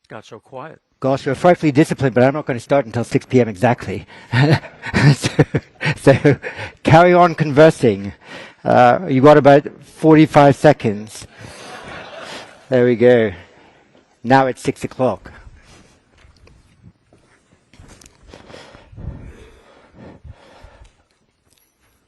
Got so quiet. Gosh, you're frightfully disciplined, but I'm not going to start until 6 p.m. exactly. so carry on conversing. You got about 45 seconds. There we go. Now it's 6 o'clock.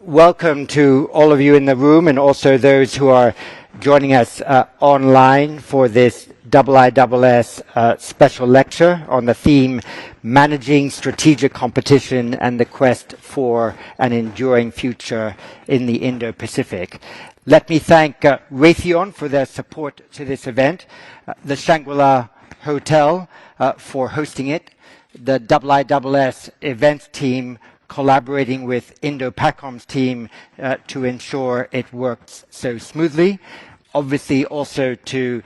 Welcome to all of you in the room and also those who are joining us online for this IISS special lecture on the theme Managing Strategic Competition and the Quest for an Enduring Future in the Indo-Pacific. Let me thank Raytheon for their support to this event, the Shangri-La Hotel for hosting it, the IISS events team collaborating with Indo-PACOM's team to ensure it works so smoothly. Obviously also to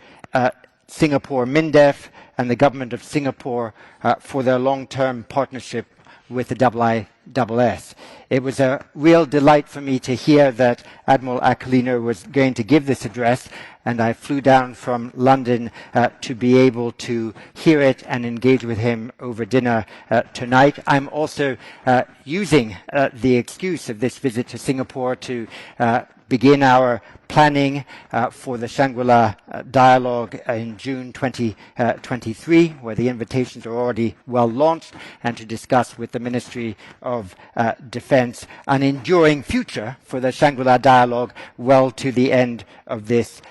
Singapore MINDEF and the government of Singapore for their long-term partnership with the IISS. It was a real delight for me to hear that Admiral Aquilino was going to give this address, and I flew down from London to be able to hear it and engage with him over dinner tonight. I'm also using the excuse of this visit to Singapore to begin our planning for the Shangri-La Dialogue in June 2023, where the invitations are already well launched, and to discuss with the Ministry of Defense an enduring future for the Shangri-La Dialogue well to the end of this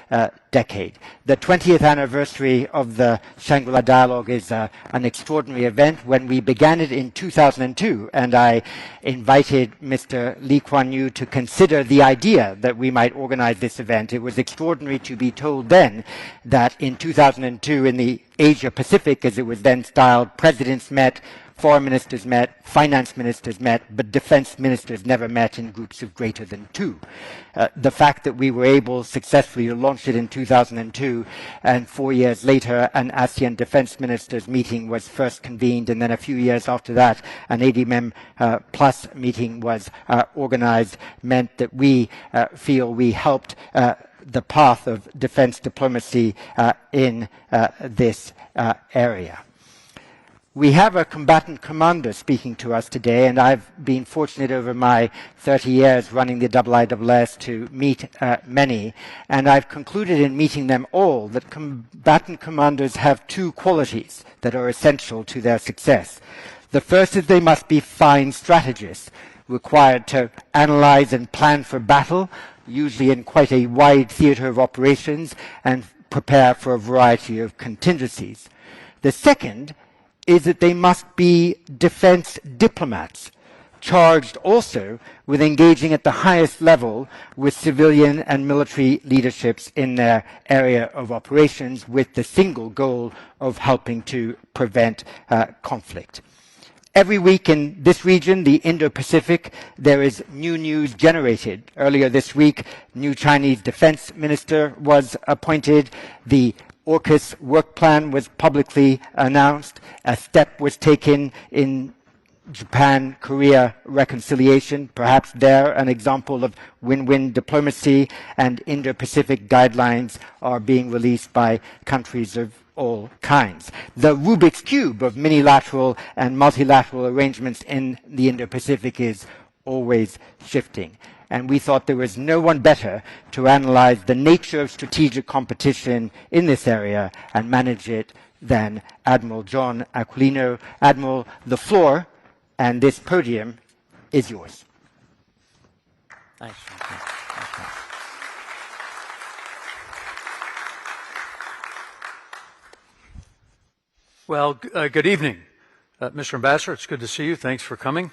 decade. The 20th anniversary of the Shangri-La Dialogue is an extraordinary event. When we began it in 2002, and I invited Mr. Lee Kuan Yew to consider the idea that we might organize this event, it was extraordinary to be told then that in 2002 in the Asia Pacific, as it was then styled, presidents met, foreign ministers met, finance ministers met, but defense ministers never met in groups of greater than two. The fact that we were able successfully to launch it in 2002 and 4 years later an ASEAN defense ministers meeting was first convened, and then a few years after that an ADMM plus meeting was organized, meant that we feel we helped the path of defense diplomacy in this area. We have a combatant commander speaking to us today, and I've been fortunate over my 30 years running the IISS to meet many, and I've concluded in meeting them all that combatant commanders have two qualities that are essential to their success. The first is they must be fine strategists, required to analyze and plan for battle, usually in quite a wide theater of operations, and prepare for a variety of contingencies. The second is that they must be defense diplomats, charged also with engaging at the highest level with civilian and military leaderships in their area of operations with the single goal of helping to prevent conflict. Every week in this region, the Indo-Pacific, there is new news generated. Earlier this week, new Chinese defense minister was appointed. The AUKUS work plan was publicly announced. A step was taken in Japan-Korea reconciliation, perhaps there an example of win-win diplomacy, and Indo-Pacific guidelines are being released by countries of all kinds. The Rubik's Cube of minilateral and multilateral arrangements in the Indo-Pacific is always shifting. And we thought there was no one better to analyze the nature of strategic competition in this area and manage it than Admiral John Aquilino. Admiral, the floor and this podium is yours. Thanks. Well, good evening, Mr. Ambassador. It's good to see you. Thanks for coming.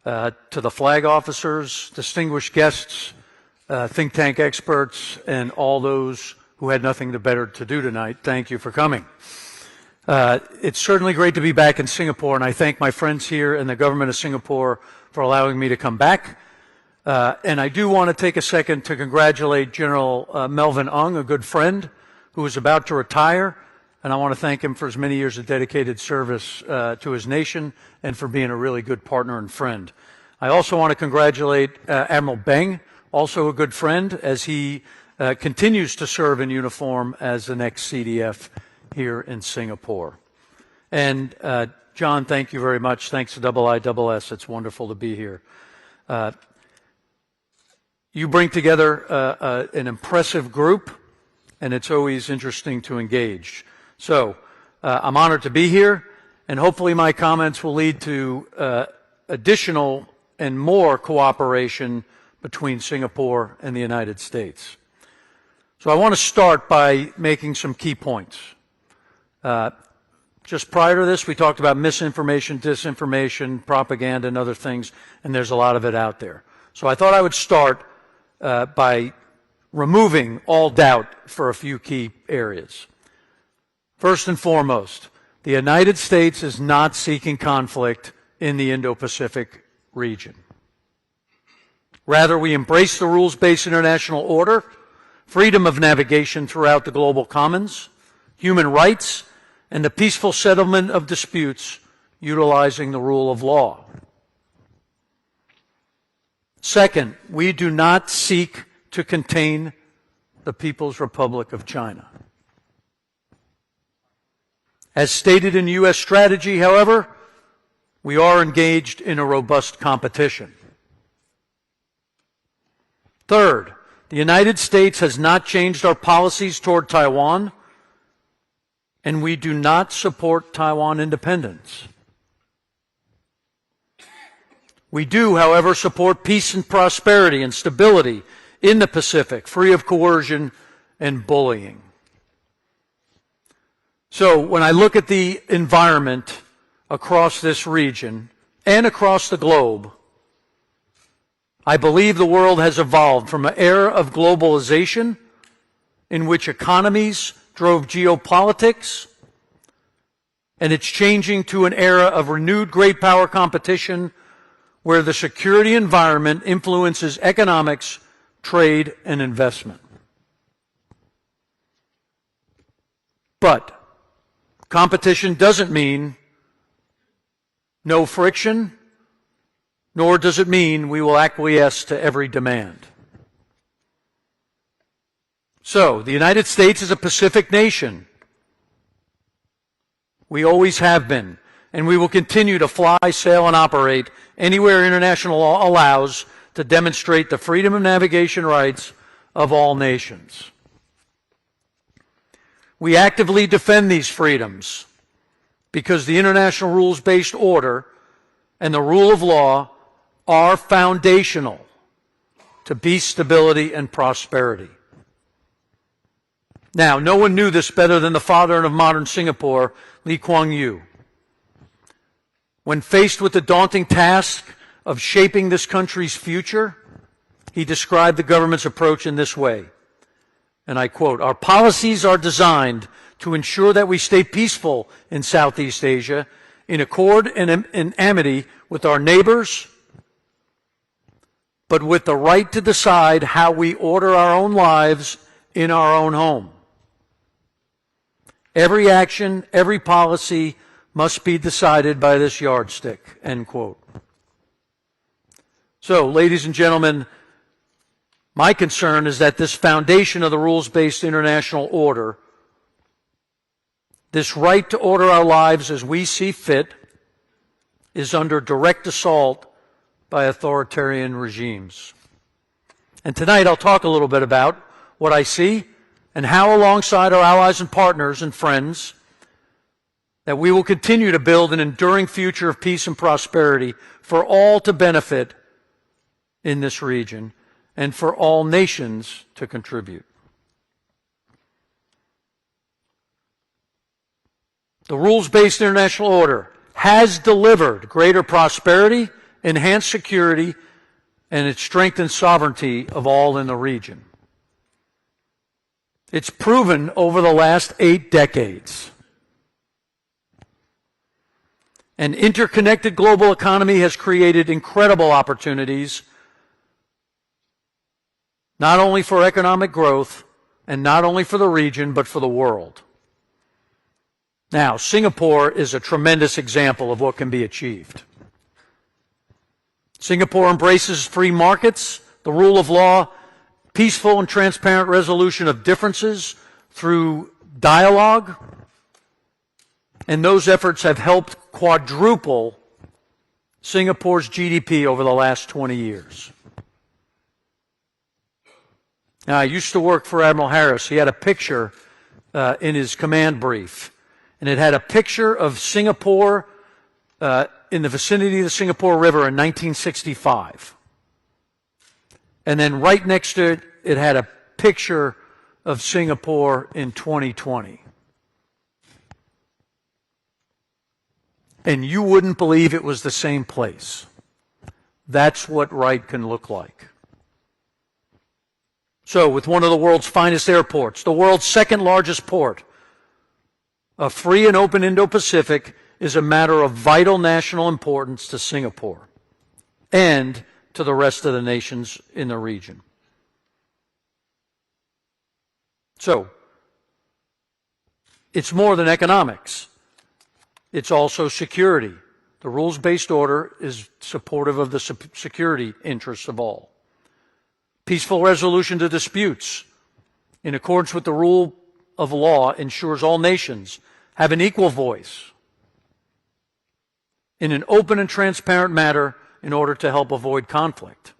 To the flag officers, distinguished guests, think tank experts, and all those who had nothing better to do tonight, thank you for coming. It's certainly great to be back in Singapore, and I thank my friends here and the government of Singapore for allowing me to come back. And I do want to take a second to congratulate General Melvin Ung, a good friend who is about to retire, and I want to thank him for his many years of dedicated service to his nation and for being a really good partner and friend. I also want to congratulate Admiral Beng, also a good friend, as he continues to serve in uniform as the next CDF here in Singapore. And John, thank you very much. Thanks to IISS. It's wonderful to be here. You bring together an impressive group, and it's always interesting to engage. So I'm honored to be here, and hopefully my comments will lead to additional and more cooperation between Singapore and the United States. So I want to start by making some key points. Just prior to this, we talked about misinformation, disinformation, propaganda, and other things, and there's a lot of it out there. So I thought I would start by removing all doubt for a few key areas. First and foremost, the United States is not seeking conflict in the Indo-Pacific region. Rather, we embrace the rules-based international order, freedom of navigation throughout the global commons, human rights, and the peaceful settlement of disputes utilizing the rule of law. Second, we do not seek to contain the People's Republic of China. As stated in U.S. strategy, however, we are engaged in a robust competition. Third, the United States has not changed our policies toward Taiwan, and we do not support Taiwan independence. We do, however, support peace and prosperity and stability in the Pacific, free of coercion and bullying. So when I look at the environment across this region and across the globe, I believe the world has evolved from an era of globalization in which economies drove geopolitics, and it's changing to an era of renewed great power competition where the security environment influences economics, trade, and investment. But competition doesn't mean no friction, nor does it mean we will acquiesce to every demand. So, the United States is a Pacific nation. We always have been, and we will continue to fly, sail, and operate anywhere international law allows to demonstrate the freedom of navigation rights of all nations. We actively defend these freedoms because the international rules-based order and the rule of law are foundational to peace, stability, and prosperity. Now, no one knew this better than the father of modern Singapore, Lee Kuan Yew. When faced with the daunting task of shaping this country's future, he described the government's approach in this way, and I quote, "Our policies are designed to ensure that we stay peaceful in Southeast Asia, in accord and in amity with our neighbors, but with the right to decide how we order our own lives in our own home. Every action, every policy must be decided by this yardstick," end quote. So, ladies and gentlemen, my concern is that this foundation of the rules-based international order, this right to order our lives as we see fit, is under direct assault by authoritarian regimes. And tonight I'll talk a little bit about what I see and how, alongside our allies and partners and friends, that we will continue to build an enduring future of peace and prosperity for all to benefit in this region and for all nations to contribute. The rules-based international order has delivered greater prosperity, enhanced security, and it strengthened sovereignty of all in the region. It's proven over the last 8 decades. An interconnected global economy has created incredible opportunities, not only for economic growth and not only for the region, but for the world. Now, Singapore is a tremendous example of what can be achieved. Singapore embraces free markets, the rule of law, peaceful and transparent resolution of differences through dialogue, And those efforts have helped quadruple Singapore's GDP over the last 20 years. Now, I used to work for Admiral Harris. He had a picture in his command brief, and it had a picture of Singapore in the vicinity of the Singapore River in 1965. And then right next to it, it had a picture of Singapore in 2020. And you wouldn't believe it was the same place. That's what right can look like. So, with one of the world's finest airports, the world's second largest port, a free and open Indo-Pacific is a matter of vital national importance to Singapore and to the rest of the nations in the region. So, it's more than economics. It's also security. The rules-based order is supportive of the security interests of all. Peaceful resolution to disputes in accordance with the rule of law ensures all nations have an equal voice in an open and transparent manner in order to help avoid conflict.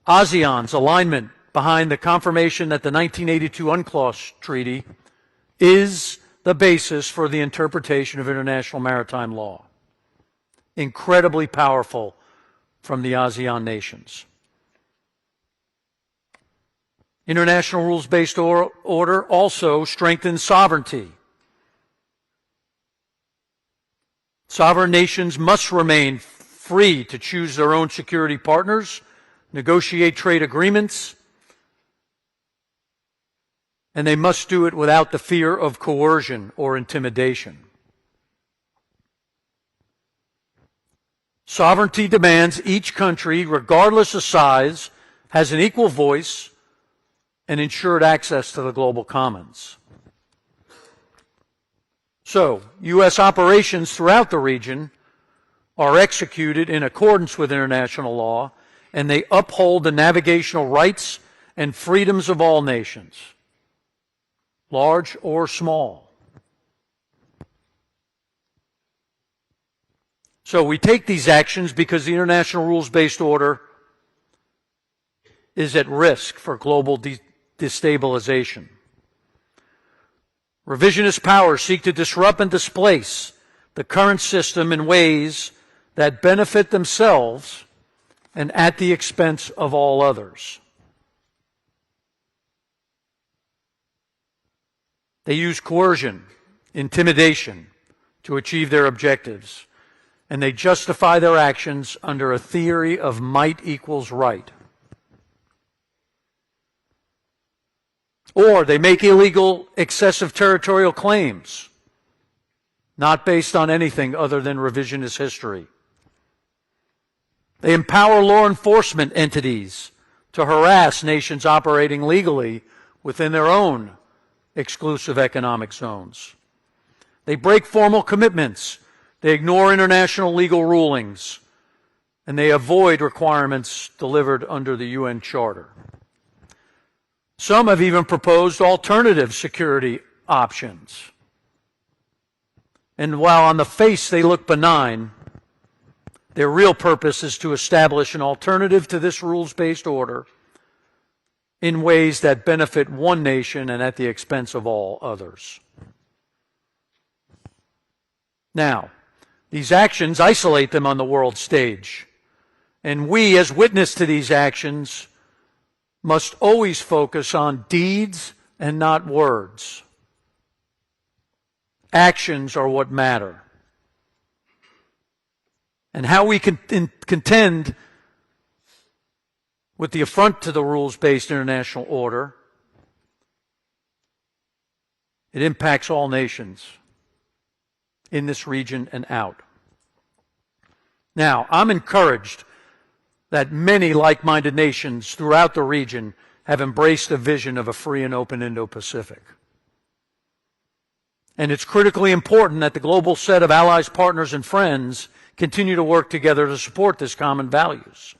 ASEAN's alignment behind the confirmation that the 1982 UNCLOS Treaty is the basis for the interpretation of international maritime law. Incredibly powerful from the ASEAN nations. International rules-based order also strengthens sovereignty. Sovereign nations must remain free to choose their own security partners, negotiate trade agreements, and they must do it without the fear of coercion or intimidation. Sovereignty demands each country, regardless of size, has an equal voice and ensured access to the global commons. So, U.S. operations throughout the region are executed in accordance with international law, and they uphold the navigational rights and freedoms of all nations, large or small. So we take these actions because the international rules-based order is at risk for global destabilization. Revisionist powers seek to disrupt and displace the current system in ways that benefit themselves and at the expense of all others. They use coercion, intimidation to achieve their objectives, and they justify their actions under a theory of might equals right. Or they make illegal, excessive territorial claims, not based on anything other than revisionist history. They empower law enforcement entities to harass nations operating legally within their own exclusive economic zones. They break formal commitments. They ignore international legal rulings. And they avoid requirements delivered under the UN Charter. Some have even proposed alternative security options. And while on the face they look benign, their real purpose is to establish an alternative to this rules-based order in ways that benefit one nation and at the expense of all others. Now, these actions isolate them on the world stage, and we, as witness to these actions, must always focus on deeds and not words. Actions are what matter. And how we contend with the affront to the rules-based international order, it impacts all nations in this region and out. Now, I'm encouraged that many like-minded nations throughout the region have embraced the vision of a free and open Indo-Pacific. And it's critically important that the global set of allies, partners, and friends continue to work together to support this common values.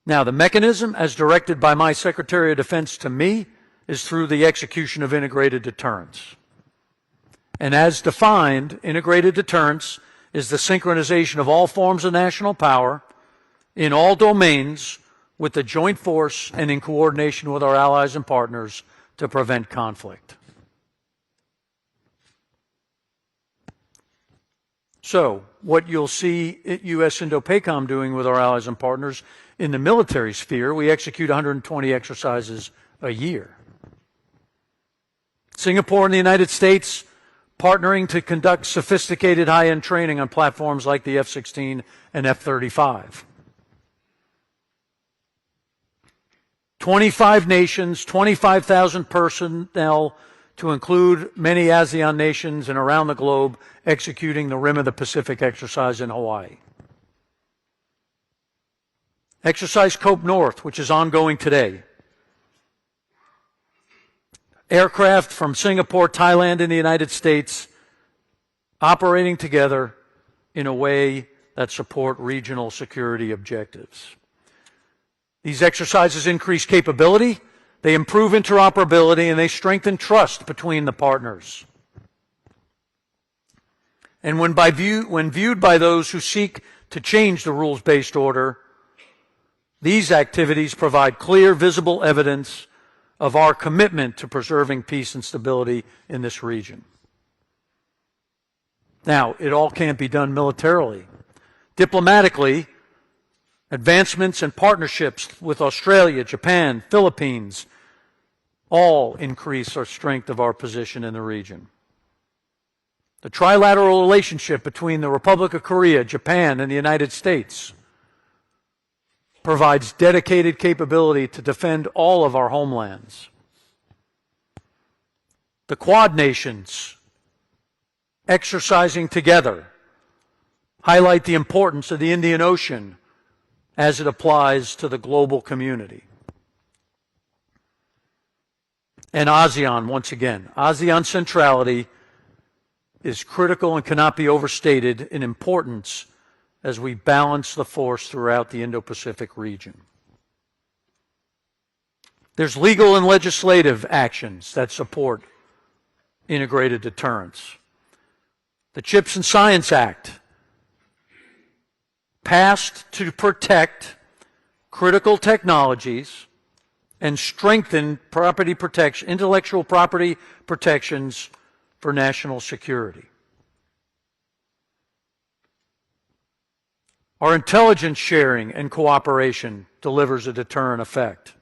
Now, the mechanism, as directed by my Secretary of Defense to me is through the execution of integrated deterrence. And as defined, integrated deterrence is the synchronization of all forms of national power in all domains with the joint force and in coordination with our allies and partners to prevent conflict. So, what you'll see US Indo-PACOM doing with our allies and partners in the military sphere, we execute 120 exercises a year. Singapore and the United States partnering to conduct sophisticated high-end training on platforms like the F-16 and F-35. 25 nations, 25,000 personnel, to include many ASEAN nations and around the globe, executing the Rim of the Pacific exercise in Hawaii. Exercise Cope North, which is ongoing today. Aircraft from Singapore, Thailand, and the United States operating together in a way that support regional security objectives. These exercises increase capability, they improve interoperability, and they strengthen trust between the partners. And when viewed by those who seek to change the rules-based order, these activities provide clear, visible evidence of our commitment to preserving peace and stability in this region. Now, it all can't be done militarily. Diplomatically, advancements and partnerships with Australia, Japan, Philippines, all increase our strength of our position in the region. The trilateral relationship between the Republic of Korea, Japan, and the United States provides dedicated capability to defend all of our homelands. The Quad nations exercising together highlight the importance of the Indian Ocean as it applies to the global community. And ASEAN, once again, ASEAN centrality is critical and cannot be overstated in importance as we balance the force throughout the Indo-Pacific region. There's legal and legislative actions that support integrated deterrence. The Chips and Science Act, passed to protect critical technologies and strengthen property protection, intellectual property protections for national security. Our intelligence sharing and cooperation delivers a deterrent effect.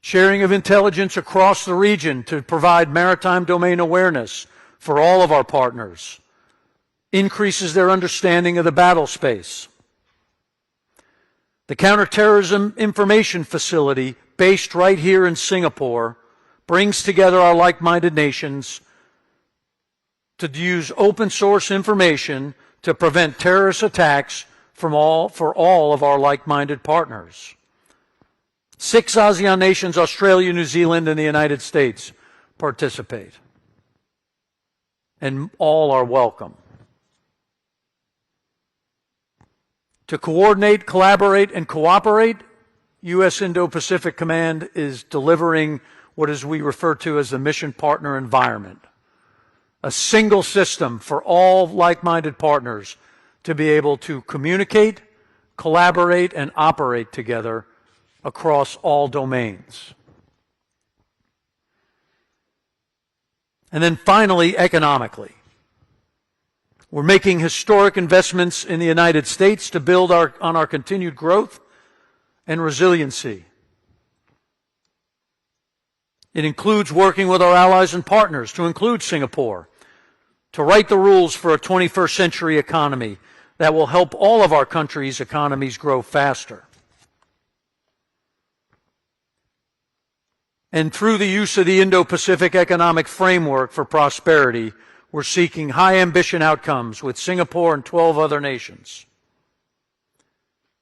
Sharing of intelligence across the region to provide maritime domain awareness for all of our partners increases their understanding of the battle space. The Counterterrorism Information Facility, based right here in Singapore, brings together our like-minded nations to use open source information to prevent terrorist attacks for all of our like-minded partners. 6 ASEAN nations, Australia, New Zealand, and the United States, participate. And all are welcome. To coordinate, collaborate, and cooperate, US Indo-Pacific Command is delivering what is we refer to as the mission partner environment. A single system for all like-minded partners to be able to communicate, collaborate, and operate together across all domains. And then finally, economically. We're making historic investments in the United States to build on our continued growth and resiliency. It includes working with our allies and partners, to include Singapore, to write the rules for a 21st century economy that will help all of our countries' economies grow faster. And through the use of the Indo-Pacific Economic Framework for Prosperity, we're seeking high ambition outcomes with Singapore and 12 other nations.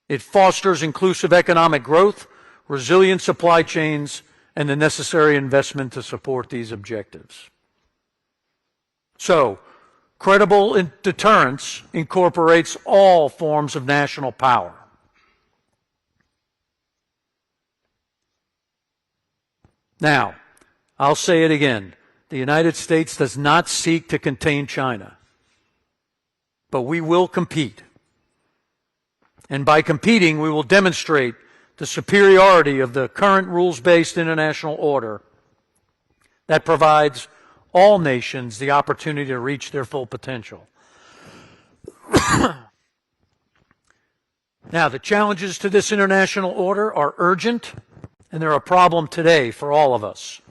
It fosters inclusive economic growth, resilient supply chains, and the necessary investment to support these objectives. So, credible deterrence incorporates all forms of national power. Now, I'll say it again. The United States does not seek to contain China, but we will compete. And by competing, we will demonstrate the superiority of the current rules-based international order that provides all nations the opportunity to reach their full potential. Now, the challenges to this international order are urgent, and they're a problem today for all of us.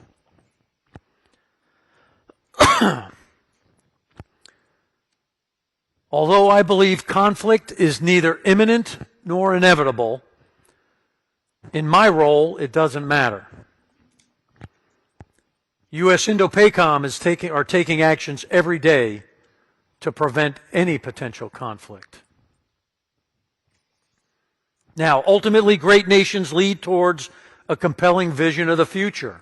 Although I believe conflict is neither imminent nor inevitable, in my role, it doesn't matter. US Indo-PACOM are taking actions every day to prevent any potential conflict. Now, ultimately, great nations lead towards a compelling vision of the future.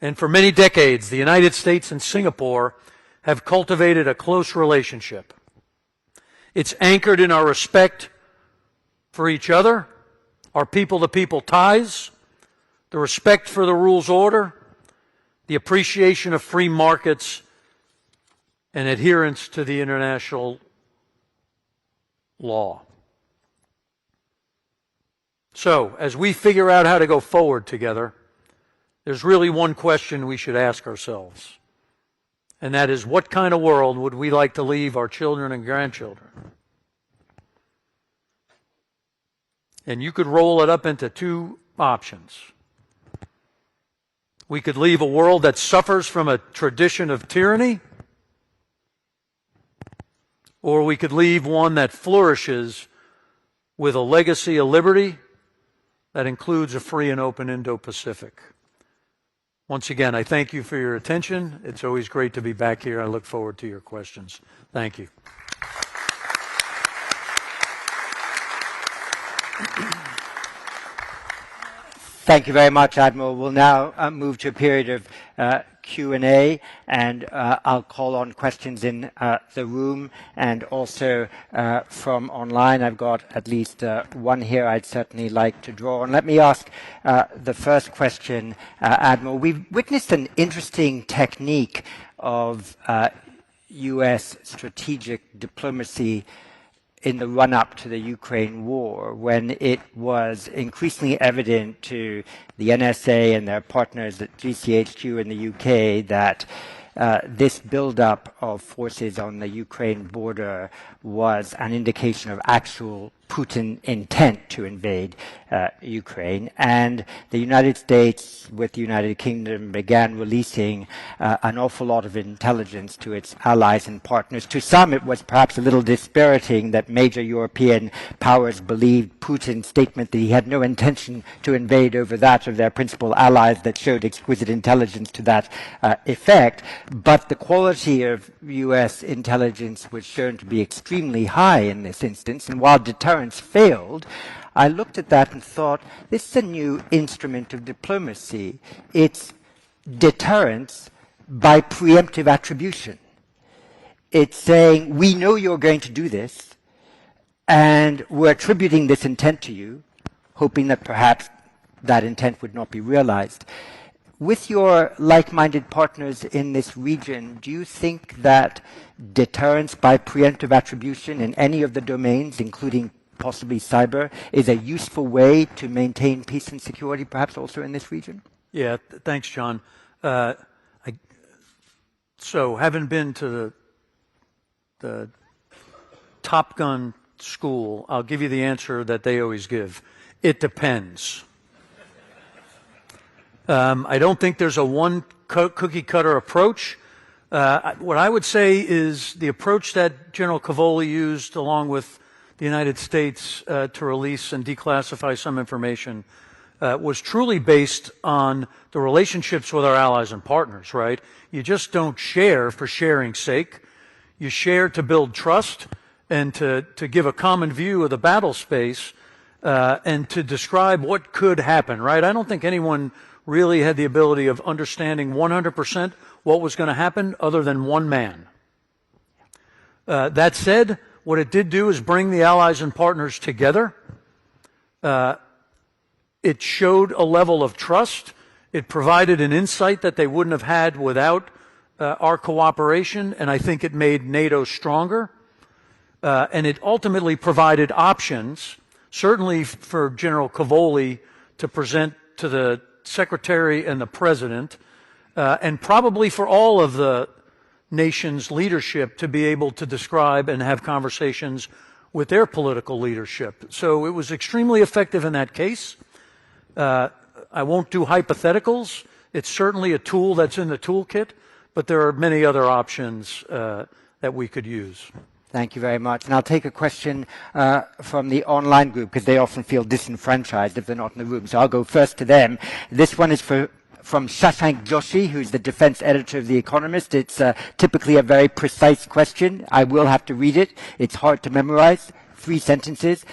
And for many decades, the United States and Singapore have cultivated a close relationship. It's anchored in our respect for each other, our people-to-people ties, the respect for the rules order, the appreciation of free markets, and adherence to the international law. So, as we figure out how to go forward together, there's really one question we should ask ourselves. And that is, what kind of world would we like to leave our children and grandchildren? And you could roll it up into two options. We could leave a world that suffers from a tradition of tyranny, or we could leave one that flourishes with a legacy of liberty that includes a free and open Indo-Pacific. Once again, I thank you for your attention. It's always great to be back here. I look forward to your questions. Thank you. Thank you very much, Admiral. We'll now move to a period of Q&A, and I'll call on questions in the room and also from online. I've got at least one here I'd certainly like to draw on. Let me ask the first question, Admiral. We've witnessed an interesting technique of U.S. strategic diplomacy in the run-up to the Ukraine war, when it was increasingly evident to the NSA and their partners at GCHQ in the UK that this build-up of forces on the Ukraine border was an indication of actual Putin intent to invade Ukraine. And the United States, with the United Kingdom, began releasing an awful lot of intelligence to its allies and partners. To some, it was perhaps a little dispiriting that major European powers believed Putin's statement that he had no intention to invade over that of their principal allies that showed exquisite intelligence to that effect. But the quality of U.S. intelligence was shown to be extremely high in this instance, and while deterrence failed, I looked at that and thought, this is a new instrument of diplomacy. It's deterrence by preemptive attribution. It's saying, we know you're going to do this, and we're attributing this intent to you, hoping that perhaps that intent would not be realized. With your like-minded partners in this region, do you think that deterrence by preemptive attribution in any of the domains, including possibly cyber, is a useful way to maintain peace and security, perhaps also in this region? Yeah, thanks, John. So, having been to the Top Gun school, I'll give you the answer that they always give. It depends. I don't think there's a one cookie-cutter approach. What I would say is the approach that General Cavoli used along with the United States to release and declassify some information was truly based on the relationships with our allies and partners, right? You just don't share for sharing's sake. You share to build trust and to give a common view of the battle space and to describe what could happen, right? I don't think anyone really had the ability of understanding 100% what was going to happen other than one man. That said, what it did do is bring the allies and partners together. it showed a level of trust. It provided an insight that they wouldn't have had without our cooperation, and I think it made NATO stronger. And it ultimately provided options, certainly for General Cavoli to present to the Secretary and the President, and probably for all of the nation's leadership to be able to describe and have conversations with their political leadership. So it was extremely effective in that case. I won't do hypotheticals. It's certainly a tool that's in the toolkit, but there are many other options that we could use. Thank you very much. And I'll take a question from the online group, because they often feel disenfranchised if they're not in the room. So I'll go first to them. This one is from Shashank Joshi, who's the defense editor of The Economist. It's typically a very precise question. I will have to read it. It's hard to memorize. 3 sentences.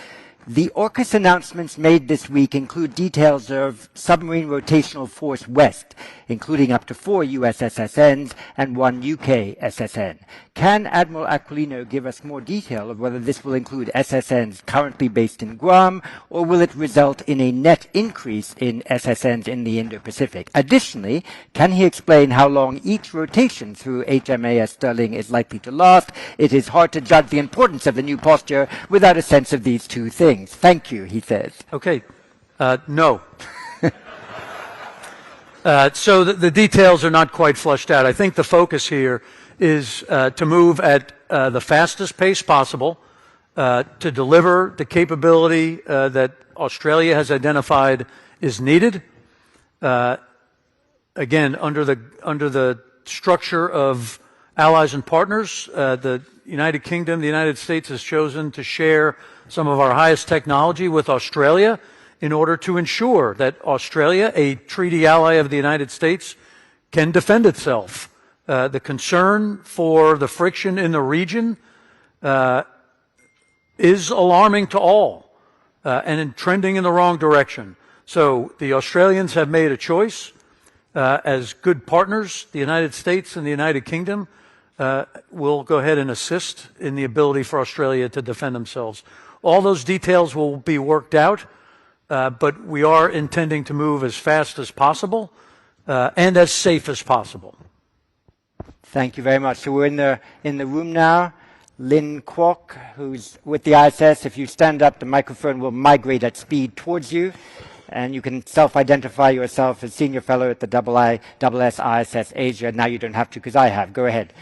The AUKUS announcements made this week include details of Submarine Rotational Force West, including up to 4 US SSNs and 1 UK SSN. Can Admiral Aquilino give us more detail of whether this will include SSNs currently based in Guam, or will it result in a net increase in SSNs in the Indo-Pacific? Additionally, can he explain how long each rotation through HMAS Sterling is likely to last? It is hard to judge the importance of the new posture without a sense of these 2 things. Thank you, he says. Okay. No. So the details are not quite fleshed out. I think the focus here is to move at the fastest pace possible to deliver the capability that Australia has identified is needed. Again, under the structure of allies and partners, the United Kingdom, the United States has chosen to share some of our highest technology with Australia in order to ensure that Australia, a treaty ally of the United States, can defend itself. The concern for the friction in the region is alarming to all and trending in the wrong direction. So the Australians have made a choice. As good partners, the United States and the United Kingdom will go ahead and assist in the ability for Australia to defend themselves. All those details will be worked out, but we are intending to move as fast as possible and as safe as possible. Thank you very much. So we're in the room now. Lynn Kwok, who's with the ISS. If you stand up, the microphone will migrate at speed towards you, and you can self-identify yourself as senior fellow at the IISS ISS Asia. Now you don't have to, because I have. Go ahead.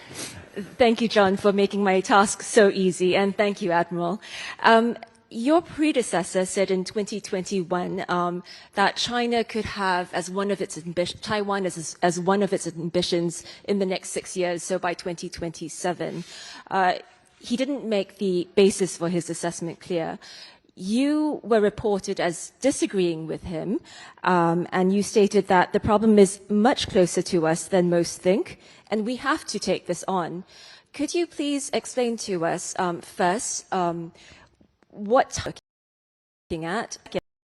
Thank you, John, for making my task so easy, and thank you, Admiral. Your predecessor said in 2021 that China could have as one of its Taiwan as one of its ambitions in the next 6 years, so by 2027. He didn't make the basis for his assessment clear. You were reported as disagreeing with him, and you stated that the problem is much closer to us than most think, and we have to take this on. Could you please explain to us, first, what you're looking at,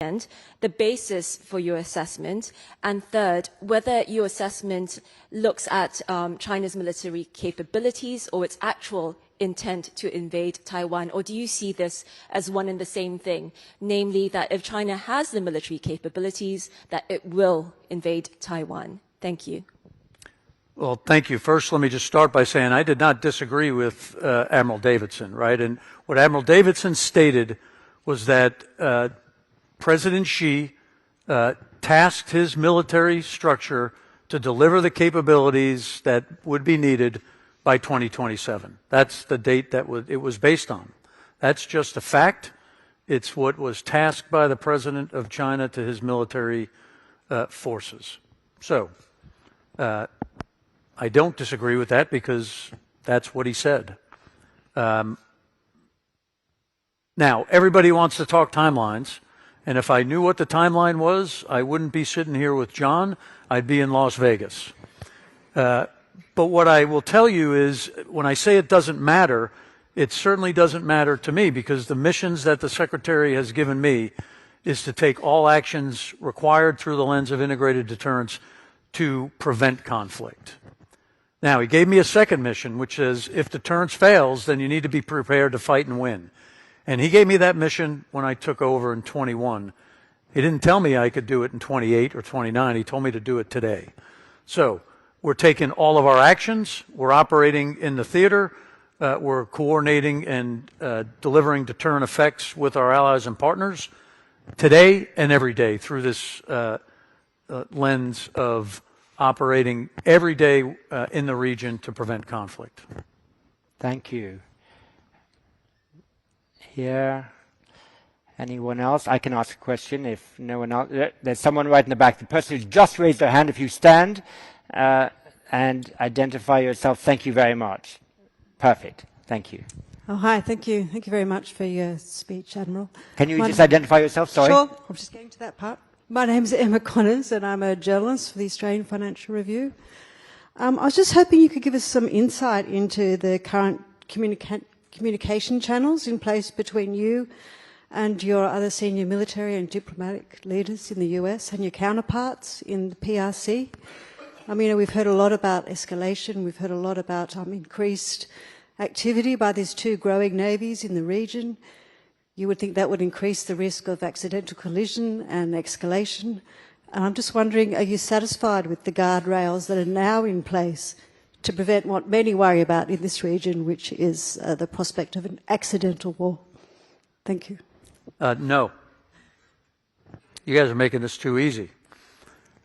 and the basis for your assessment, and third, whether your assessment looks at China's military capabilities or its actual intent to invade Taiwan, or do you see this as one and the same thing, namely that if China has the military capabilities, that it will invade Taiwan? Thank you. Well, thank you. First, let me just start by saying I did not disagree with Admiral Davidson, right? And what Admiral Davidson stated was that President Xi tasked his military structure to deliver the capabilities that would be needed by 2027. That's the date that it was based on. That's just a fact. It's what was tasked by the President of China to his military forces. So, I don't disagree with that because that's what he said. Now, everybody wants to talk timelines, and if I knew what the timeline was, I wouldn't be sitting here with John. I'd be in Las Vegas. But what I will tell you is, when I say it doesn't matter, it certainly doesn't matter to me, because the missions that the Secretary has given me is to take all actions required through the lens of integrated deterrence to prevent conflict. Now, he gave me a second mission, which is, if deterrence fails, then you need to be prepared to fight and win. And he gave me that mission when I took over in 21. He didn't tell me I could do it in 28 or 29. He told me to do it today. So we're taking all of our actions. We're operating in the theater. We're coordinating and delivering deterrent effects with our allies and partners today and every day through this lens of operating every day in the region to prevent conflict. Thank you. Here, anyone else? I can ask a question if no one else. There's someone right in the back. The person who's just raised their hand, if you stand and identify yourself, thank you very much. Perfect. Thank you. Oh, hi. Thank you. Thank you very much for your speech, Admiral. Can you just identify yourself? Sorry. Sure. I'm just getting to that part. My name's Emma Connors, and I'm a journalist for the Australian Financial Review. I was just hoping you could give us some insight into the current communication channels in place between you and your other senior military and diplomatic leaders in the US and your counterparts in the PRC. I mean, we've heard a lot about escalation. We've heard a lot about increased activity by these two growing navies in the region. You would think that would increase the risk of accidental collision and escalation. And I'm just wondering, are you satisfied with the guardrails that are now in place to prevent what many worry about in this region, which is the prospect of an accidental war? Thank you. No. You guys are making this too easy.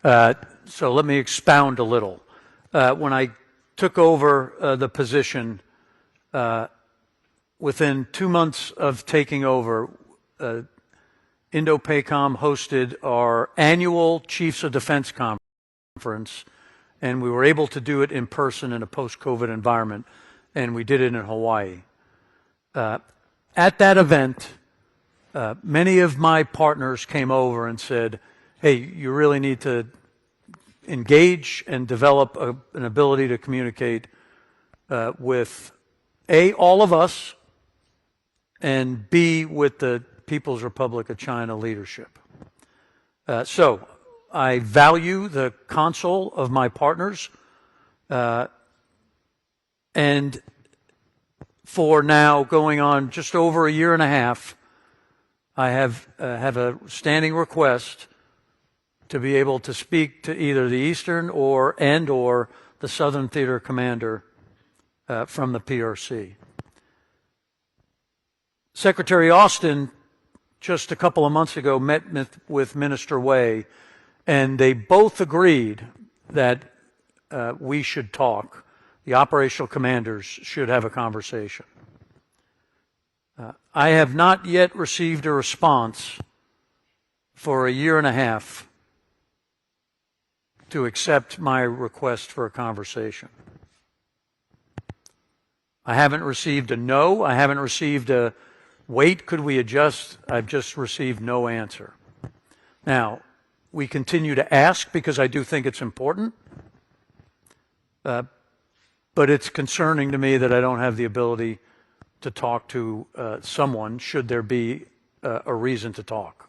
So let me expound a little. When I took over the position, within 2 months of taking over, Indo-PACOM hosted our annual Chiefs of Defense Conference, and we were able to do it in person in a post-COVID environment, and we did it in Hawaii. At that event, many of my partners came over and said, hey, you really need to engage and develop an ability to communicate with A, all of us, and B, with the People's Republic of China leadership. So I value the counsel of my partners, and for now going on just over a year and a half, I have a standing request to be able to speak to either the Eastern or the Southern Theater Commander from the PRC. Secretary Austin, just a couple of months ago, met with Minister Wei, and they both agreed that we should talk. The operational commanders should have a conversation. I have not yet received a response for a year and a half to accept my request for a conversation. I haven't received a no. I haven't received a wait, could we adjust? I've just received no answer. Now, we continue to ask because I do think it's important, but it's concerning to me that I don't have the ability to talk to someone should there be a reason to talk.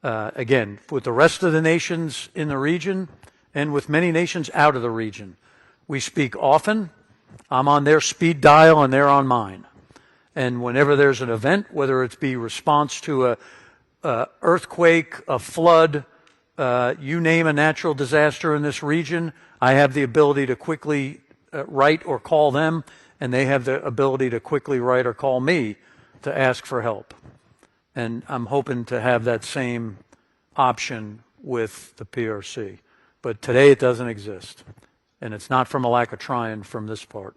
Again, with the rest of the nations in the region and with many nations out of the region, we speak often. I'm on their speed dial and they're on mine. And whenever there's an event, whether it be response to a earthquake, a flood, you name a natural disaster in this region, I have the ability to quickly write or call them, and they have the ability to quickly write or call me to ask for help. And I'm hoping to have that same option with the PRC. But today it doesn't exist. And it's not from a lack of trying from this part.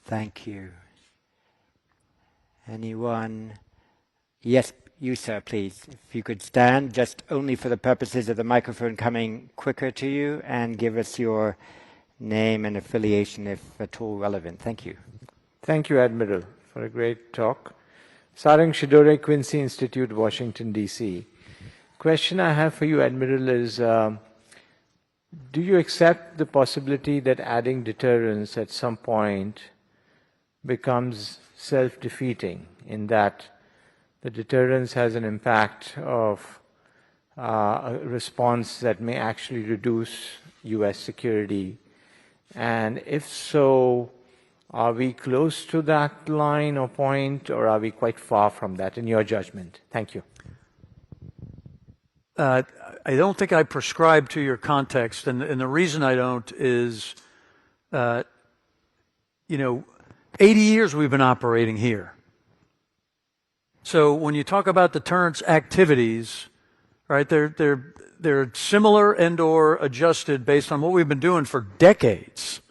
Thank you. Anyone? Yes, you, sir, please. If you could stand, just only for the purposes of the microphone coming quicker to you, and give us your name and affiliation if at all relevant. Thank you. Thank you, Admiral, for a great talk. Sarang Shidore, Quincy Institute, Washington, D.C. Question I have for you, Admiral, is do you accept the possibility that adding deterrence at some point becomes self-defeating, in that the deterrence has an impact of a response that may actually reduce U.S. security? And if so, Are we close to that line or point, or are we quite far from that, in your judgment? Thank you. I don't think I prescribe to your context, and the reason I don't is, 80 years we've been operating here. So when you talk about deterrence activities, right, they're similar and/or adjusted based on what we've been doing for decades.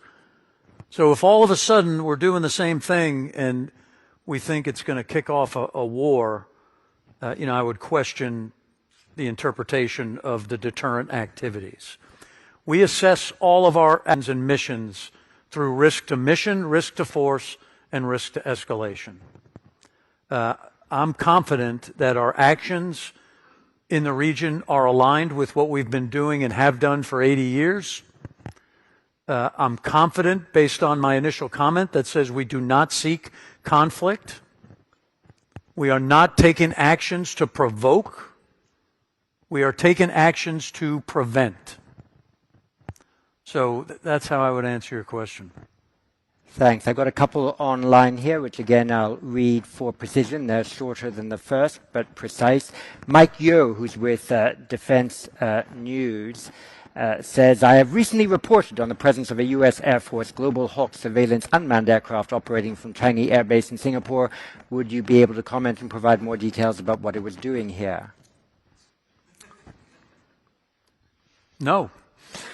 So if all of a sudden we're doing the same thing and we think it's going to kick off a war, I would question the interpretation of the deterrent activities. We assess all of our actions and missions through risk to mission, risk to force, and risk to escalation. I'm confident that our actions in the region are aligned with what we've been doing and have done for 80 years. I'm confident, based on my initial comment that says we do not seek conflict. We are not taking actions to provoke. We are taking actions to prevent. So that's how I would answer your question. Thanks. I've got a couple online here, which again I'll read for precision. They're shorter than the first, but precise. Mike Yo, who's with Defense News, says, I have recently reported on the presence of a U.S. Air Force Global Hawk surveillance unmanned aircraft operating from Changi Air Base in Singapore. Would you be able to comment and provide more details about what it was doing here? No.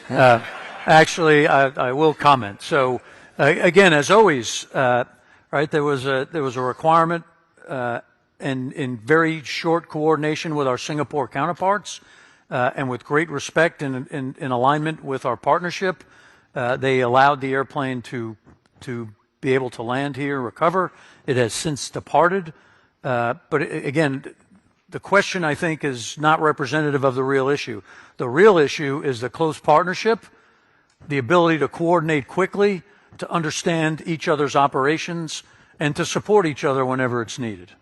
Actually, I will comment. So, again, as always, right, there was a requirement in very short coordination with our Singapore counterparts, and with great respect and in alignment with our partnership, they allowed the airplane to be able to land here, recover. It has since departed. But again, the question, I think, is not representative of the real issue. The real issue is the close partnership, the ability to coordinate quickly, to understand each other's operations, and to support each other whenever it's needed.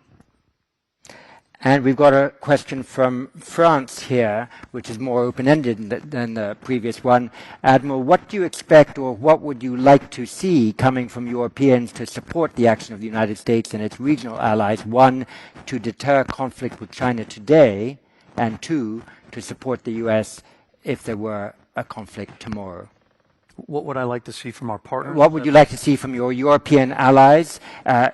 And we've got a question from France here, which is more open-ended than the previous one. Admiral, what do you expect, or what would you like to see coming from Europeans to support the action of the United States and its regional allies? One, to deter conflict with China today, and two, to support the U.S. if there were a conflict tomorrow. What would I like to see from our partners? What would you like to see from your European allies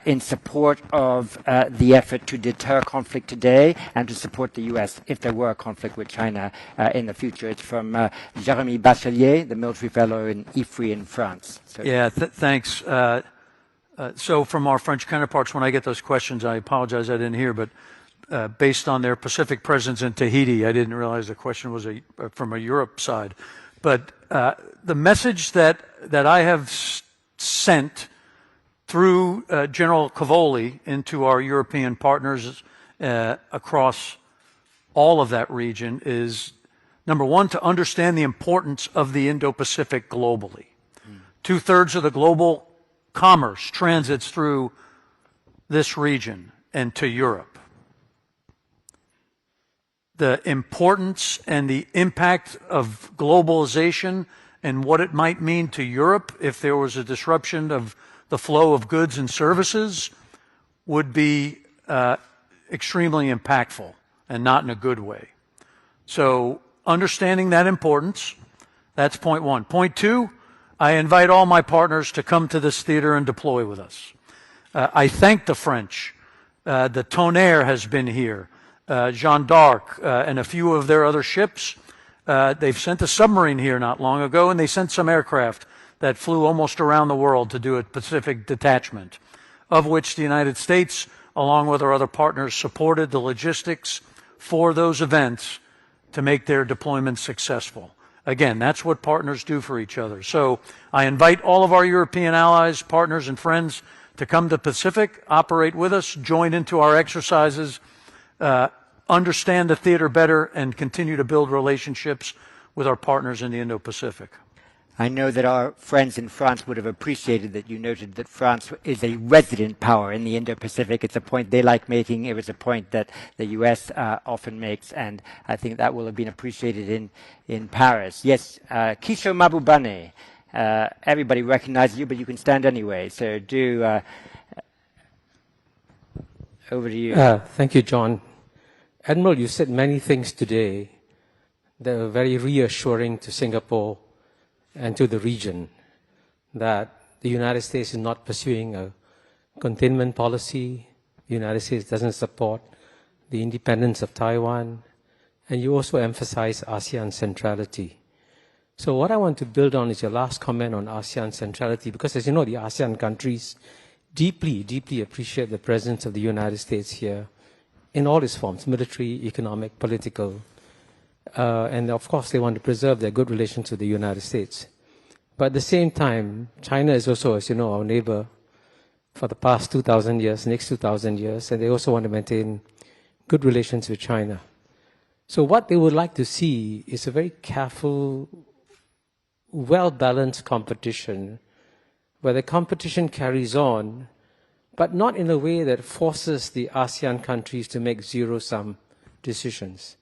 in support of the effort to deter conflict today and to support the U.S. if there were a conflict with China in the future? It's from Jérémy Bachelier, the military fellow in IFRI in France. So yeah, thanks. So from our French counterparts, when I get those questions, I apologize I didn't hear, but based on their Pacific presence in Tahiti, I didn't realize the question was from a Europe side. But the message that I have sent through General Cavoli into our European partners across all of that region is, number one, to understand the importance of the Indo-Pacific globally. 2/3 of the global commerce transits through this region and to Europe. The importance and the impact of globalization and what it might mean to Europe if there was a disruption of the flow of goods and services would be extremely impactful, and not in a good way. So understanding that importance, that's point one. Point two, I invite all my partners to come to this theater and deploy with us. I thank the French. The Tonnerre has been here. Jeanne d'Arc and a few of their other ships. They've sent a submarine here not long ago, and they sent some aircraft that flew almost around the world to do a Pacific detachment, of which the United States, along with our other partners, supported the logistics for those events to make their deployment successful. Again, that's what partners do for each other. So I invite all of our European allies, partners, and friends to come to Pacific, operate with us, join into our exercises, understand the theater better, and continue to build relationships with our partners in the Indo-Pacific. I know that our friends in France would have appreciated that you noted that France is a resident power in the Indo-Pacific. It's a point they like making. It was a point that the U.S. often makes, and I think that will have been appreciated in Paris. Yes, Kisho Mabubane Everybody recognizes you, but you can stand anyway. So do, over to you. Thank you, John. Admiral, you said many things today that were very reassuring to Singapore and to the region, that the United States is not pursuing a containment policy. The United States doesn't support the independence of Taiwan. And you also emphasize ASEAN centrality. So what I want to build on is your last comment on ASEAN centrality, because as you know, the ASEAN countries deeply, deeply appreciate the presence of the United States here in all its forms, military, economic, political. And of course, they want to preserve their good relations with the United States. But at the same time, China is also, as you know, our neighbor for the past 2,000 years, next 2,000 years, and they also want to maintain good relations with China. So what they would like to see is a very careful, well-balanced competition, where the competition carries on, but not in a way that forces the ASEAN countries to make zero-sum decisions.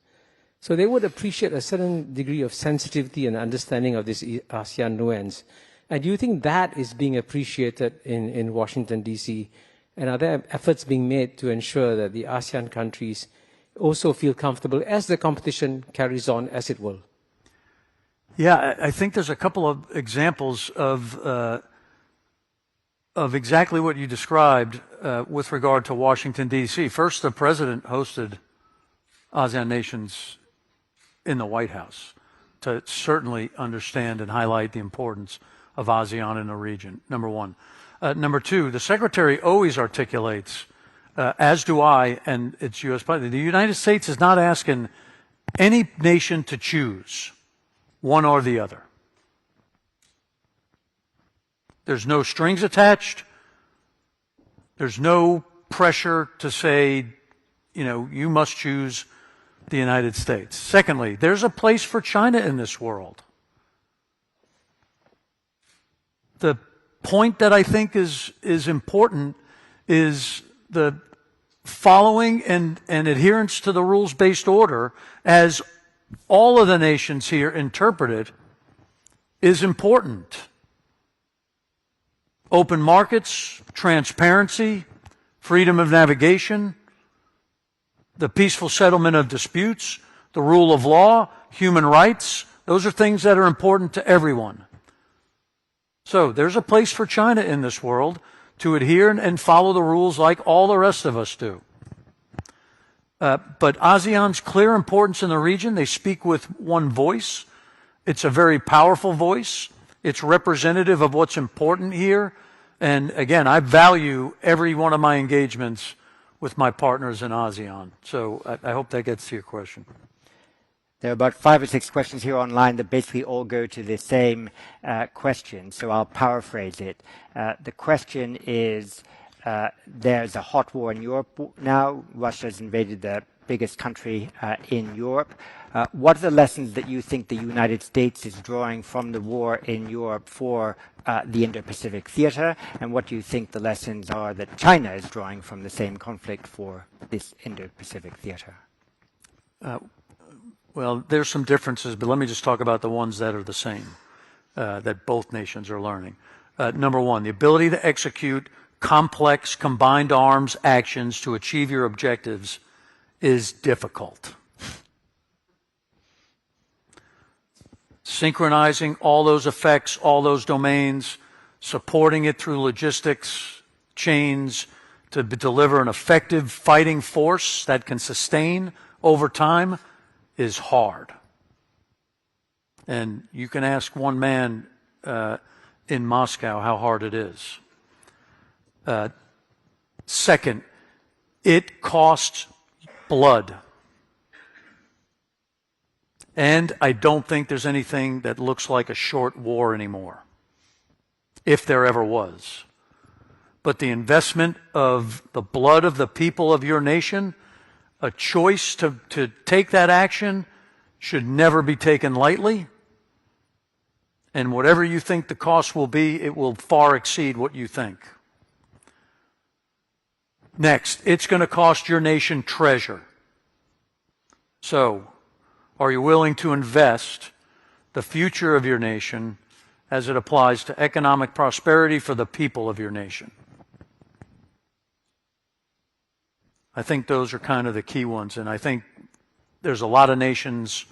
So they would appreciate a certain degree of sensitivity and understanding of this ASEAN nuance. And do you think that is being appreciated in Washington, D.C.? And are there efforts being made to ensure that the ASEAN countries also feel comfortable as the competition carries on, as it will? Yeah, I think there's a couple of examples of exactly what you described with regard to Washington, D.C. First, the president hosted ASEAN nations in the White House to certainly understand and highlight the importance of ASEAN in the region, number one. Number two, the secretary always articulates, as do I, and it's U.S. policy, the United States is not asking any nation to choose one or the other. There's no strings attached. There's no pressure to say, you know, you must choose the United States. Secondly, there's a place for China in this world. The point that I think is important is the following and adherence to the rules-based order, as all of the nations here interpret it, is important. Open markets, transparency, freedom of navigation, the peaceful settlement of disputes, the rule of law, human rights, those are things that are important to everyone. So there's a place for China in this world to adhere and follow the rules like all the rest of us do. But ASEAN's clear importance in the region, they speak with one voice. It's a very powerful voice. It's representative of what's important here. And again, I value every one of my engagements with my partners in ASEAN. So I hope that gets to your question. There are about 5 or 6 questions here online that basically all go to the same question, so I'll paraphrase it. The question is, there's a hot war in Europe now. Russia's invaded the biggest country in Europe. What are the lessons that you think the United States is drawing from the war in Europe for the Indo-Pacific theater? And what do you think the lessons are that China is drawing from the same conflict for this Indo-Pacific theater? Well, there's some differences, but let me just talk about the ones that are the same, that both nations are learning. Number one, the ability to execute complex combined arms actions to achieve your objectives is difficult. Synchronizing all those effects, all those domains, supporting it through logistics chains to deliver an effective fighting force that can sustain over time is hard. And you can ask one man in Moscow how hard it is. Second, it costs blood. And I don't think there's anything that looks like a short war anymore, if there ever was. But the investment of the blood of the people of your nation, a choice to take that action, should never be taken lightly. And whatever you think the cost will be, it will far exceed what you think. Next, it's going to cost your nation treasure. So, are you willing to invest the future of your nation as it applies to economic prosperity for the people of your nation. I think those are kind of the key ones, and I think there's a lot of nations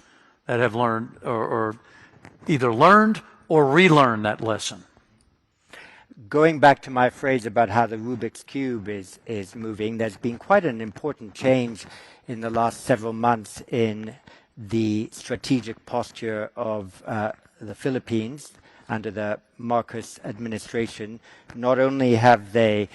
that have learned or either learned or relearned that lesson. Going back to my phrase about how the Rubik's Cube is moving, there's been quite an important change in the last several months in the strategic posture of the Philippines under the Marcos administration. Not only have they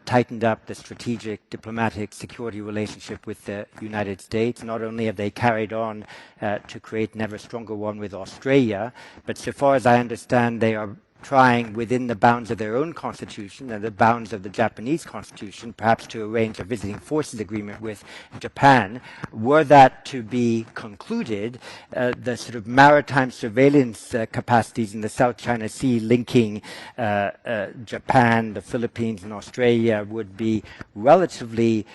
tightened up the strategic diplomatic security relationship with the United States, not only have they carried on to create an ever stronger one with Australia, but so far as I understand, they are trying within the bounds of their own constitution and the bounds of the Japanese constitution, perhaps to arrange a visiting forces agreement with Japan. Were that to be concluded, the sort of maritime surveillance capacities in the South China Sea linking Japan, the Philippines, and Australia would be relatively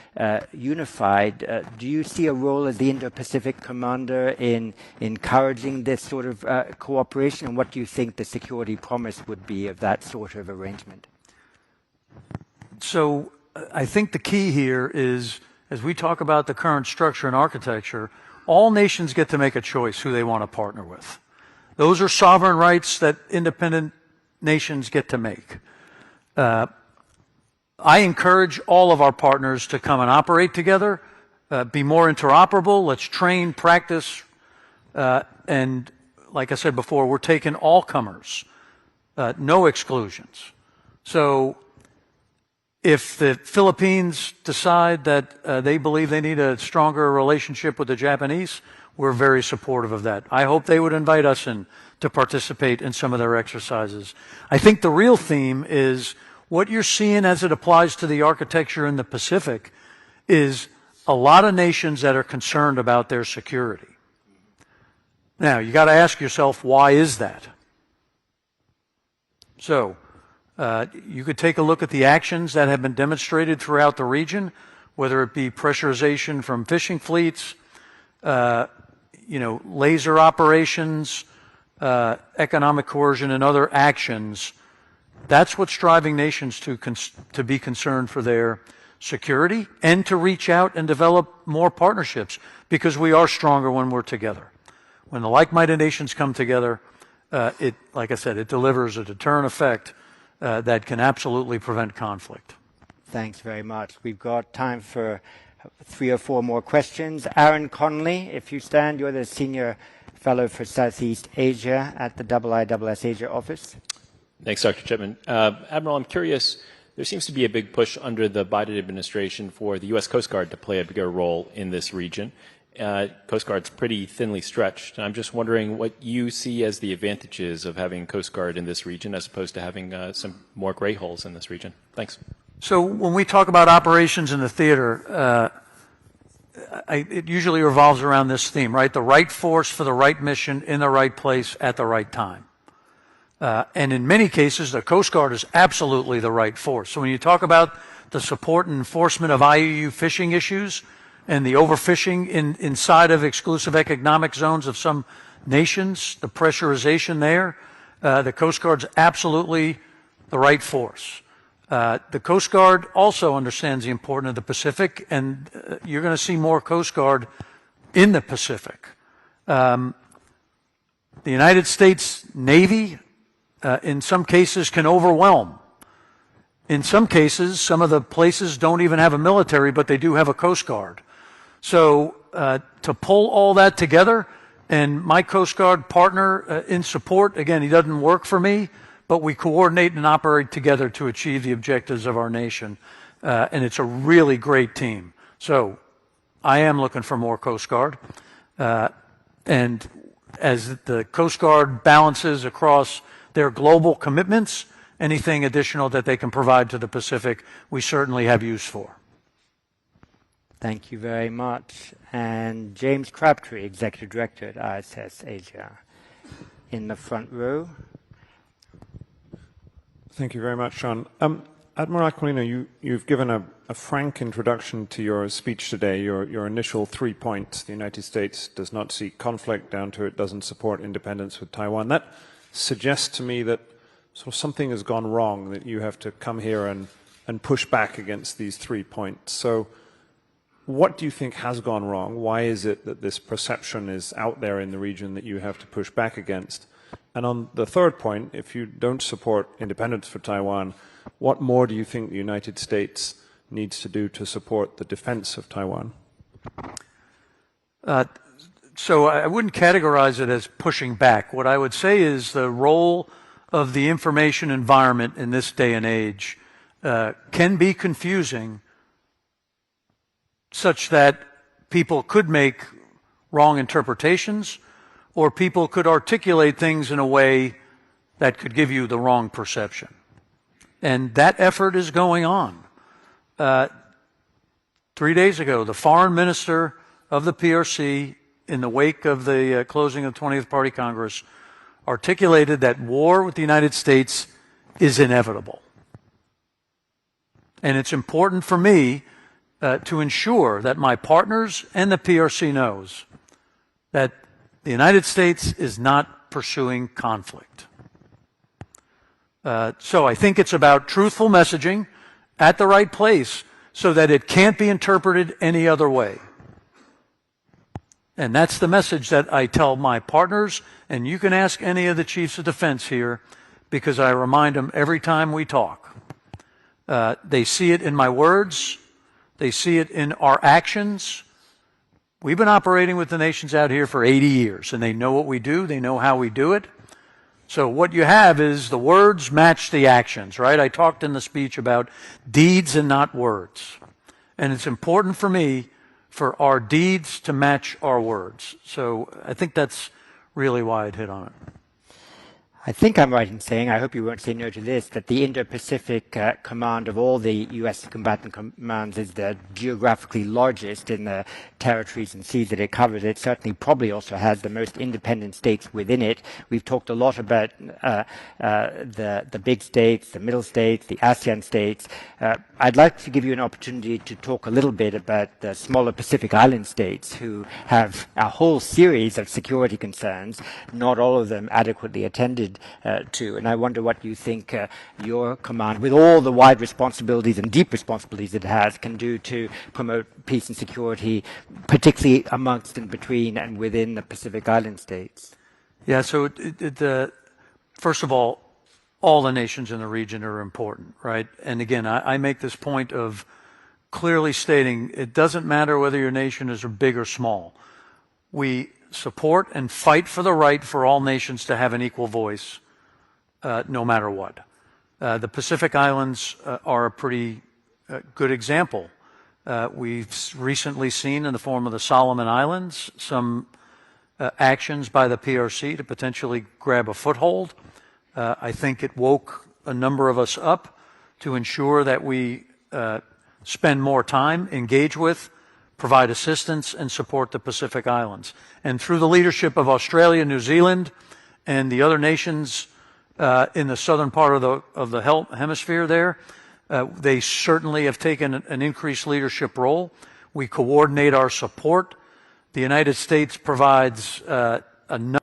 unified. Do you see a role as the Indo-Pacific commander in encouraging this sort of cooperation, and what do you think the security promise would be of that sort of arrangement? So I think the key here is, as we talk about the current structure and architecture, all nations get to make a choice who they want to partner with. Those are sovereign rights that independent nations get to make. I encourage all of our partners to come and operate together, be more interoperable. Let's train, practice, and like I said before, we're taking all comers. No exclusions. So if the Philippines decide that they believe they need a stronger relationship with the Japanese, we're very supportive of that. I hope they would invite us in to participate in some of their exercises. I think the real theme is what you're seeing as it applies to the architecture in the Pacific is a lot of nations that are concerned about their security. Now, you got to ask yourself, why is that? So, you could take a look at the actions that have been demonstrated throughout the region, whether it be pressurization from fishing fleets, laser operations, economic coercion, and other actions. That's what's driving nations to be concerned for their security and to reach out and develop more partnerships, because we are stronger when we're together. When the like-minded nations come together, like I said, it delivers a deterrent effect that can absolutely prevent conflict. Thanks very much. We've got time for 3 or 4 more questions. Aaron Connolly, if you stand, you're the Senior Fellow for Southeast Asia at the IISS Asia office. Thanks, Dr. Chipman. Admiral, I'm curious, there seems to be a big push under the Biden administration for the U.S. Coast Guard to play a bigger role in this region. Coast Guard's pretty thinly stretched. I'm just wondering what you see as the advantages of having Coast Guard in this region as opposed to having some more gray holes in this region. Thanks. So when we talk about operations in the theater, it usually revolves around this theme, right? The right force for the right mission in the right place at the right time. And in many cases, the Coast Guard is absolutely the right force. So when you talk about the support and enforcement of IUU fishing issues, and the overfishing inside of exclusive economic zones of some nations, the pressurization there, the Coast Guard's absolutely the right force. The Coast Guard also understands the importance of the Pacific, and you're going to see more Coast Guard in the Pacific. The United States Navy, in some cases, can overwhelm. In some cases, some of the places don't even have a military, but they do have a Coast Guard. So to pull all that together, and my Coast Guard partner in support, again, he doesn't work for me, but we coordinate and operate together to achieve the objectives of our nation. And it's a really great team. So I am looking for more Coast Guard. And as the Coast Guard balances across their global commitments, anything additional that they can provide to the Pacific, we certainly have use for. Thank you very much. And James Crabtree, Executive Director at ISS Asia, in the front row. Thank you very much, John. Admiral Aquilino, you've given a frank introduction to your speech today, your initial 3 points. The United States does not seek conflict, down to it doesn't support independence with Taiwan. suggests to me that sort of something has gone wrong, that you have to come here and push back against these 3 points. So what do you think has gone wrong? Why is it that this perception is out there in the region that you have to push back against? And on the third point, if you don't support independence for Taiwan, what more do you think the United States needs to do to support the defense of Taiwan? So I wouldn't categorize it as pushing back. What I would say is the role of the information environment in this day and age can be confusing, such that people could make wrong interpretations, or people could articulate things in a way that could give you the wrong perception. And that effort is going on. 3 days ago, the foreign minister of the PRC, in the wake of the closing of the 20th Party Congress, articulated that war with the United States is inevitable. And it's important for me to ensure that my partners and the PRC knows that the United States is not pursuing conflict. So I think it's about truthful messaging at the right place so that it can't be interpreted any other way. And that's the message that I tell my partners, and you can ask any of the chiefs of defense here, because I remind them every time we talk. They see it in my words. They see it in our actions. We've been operating with the nations out here for 80 years, and they know what we do. They know how we do it. So what you have is the words match the actions, right? I talked in the speech about deeds and not words. And it's important for me for our deeds to match our words. So I think that's really why I'd hit on it. I think I'm right in saying, I hope you won't say no to this, that the Indo-Pacific Command of all the U.S. combatant commands is the geographically largest in the territories and seas that it covers. It certainly probably also has the most independent states within it. We've talked a lot about the big states, the middle states, the ASEAN states. I'd like to give you an opportunity to talk a little bit about the smaller Pacific Island states who have a whole series of security concerns, not all of them adequately attended to. And I wonder what you think your command, with all the wide responsibilities and deep responsibilities it has, can do to promote peace and security, particularly amongst and between and within the Pacific Island states. Yeah, so first of all the nations in the region are important, right? And again, I make this point of clearly stating it doesn't matter whether your nation is big or small. We support and fight for the right for all nations to have an equal voice, no matter what. The Pacific Islands are a pretty good example. We've recently seen in the form of the Solomon Islands some actions by the PRC to potentially grab a foothold. I think it woke a number of us up to ensure that we spend more time, engage with, provide assistance, and support the Pacific Islands. And through the leadership of Australia, New Zealand, and the other nations in the southern part of the hemisphere there, they certainly have taken an increased leadership role. We coordinate our support. The United States provides a number